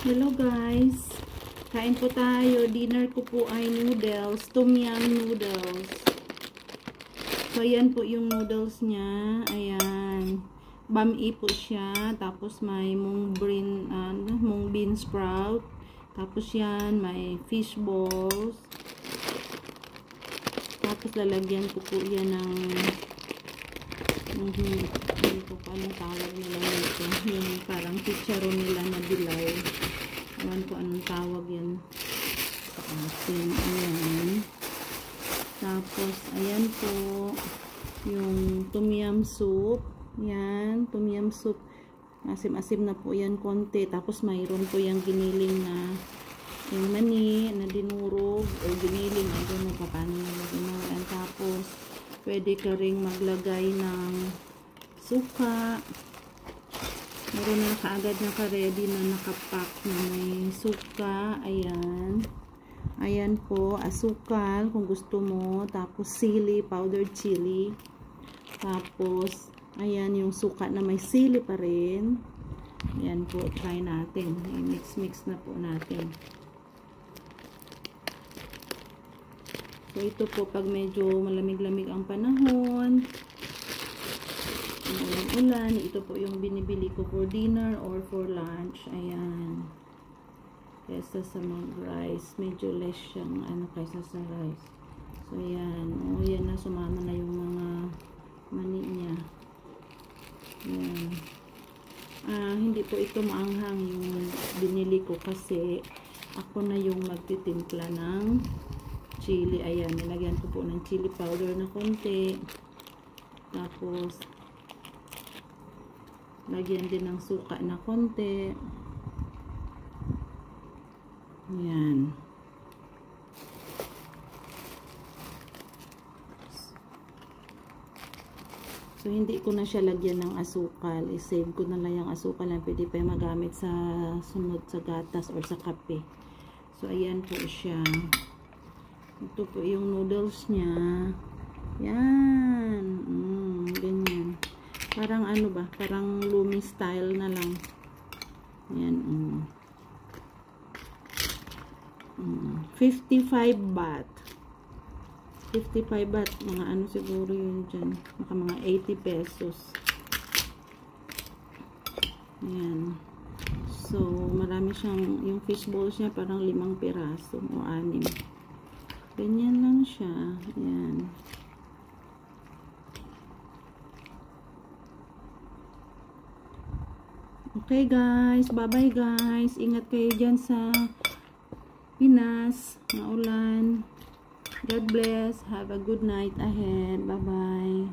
Hello guys, kain po tayo. Dinner ko po ay noodles, tom yum noodles. So ayan po yung noodles niya. Ayan, bami po siya. Tapos may mung bean sprout. Tapos yan, may fish balls. Tapos lalagyan ko po yan ng hindi ko pa anong tawag nila nito. Yung parang chicharon nila na dilaw. Awan ko anong tawag yan sa atin. Ayan. Tapos, ayan po yung tom yum soup. Yan, tom yum soup. Asim-asim na po yan konti. Tapos, mayroon po yung giniling na yung mani na dinurog o giniling. I don't know pa paano nilagyan. Tapos, pwede ka ring maglagay ng suka. Meron na kaagad na ka-ready na nakapack na may suka. Ayan. Ayan po, asukal kung gusto mo. Tapos sili, powdered chili. Tapos, ayan yung suka na may sili pa rin. Ayan po, try natin. I-mix-mix na po natin. So, ito po pag medyo malamig-lamig ang panahon. Ulan, ito po yung binibili ko for dinner or for lunch. Ayan. Kesa sa rice. Medyo less siyang kaysa sa rice. So, ayan. O, yan na. Sumama na yung mga mani niya. Ayan. Hindi po ito maanghang yung binili ko kasi ako na yung magtitimpla ng chili. Ayan. Nilagyan ko po ng chili powder na konti. Tapos, lagyan din ng suka na konti. Ayan. So, hindi ko na siya lagyan ng asukal. I-save ko na lang yung asukal na pwede pa magamit sa sunod sa gatas or sa kape. So, ayan po siya. Ito po yung noodles niya. Yan. Ganyan. Parang ano ba? Parang lumi style na lang. Yan. 55 baht. 55 baht. Mga ano siguro yun dyan. Mga 80 pesos. Yan. So, marami siyang, yung fish balls niya parang 5 piraso o 6. Ganyan lang siya. Yan. Okay guys, bye-bye guys. Ingat kayo dyan sa Pinas, maulan. God bless. Have a good night ahead. Bye-bye.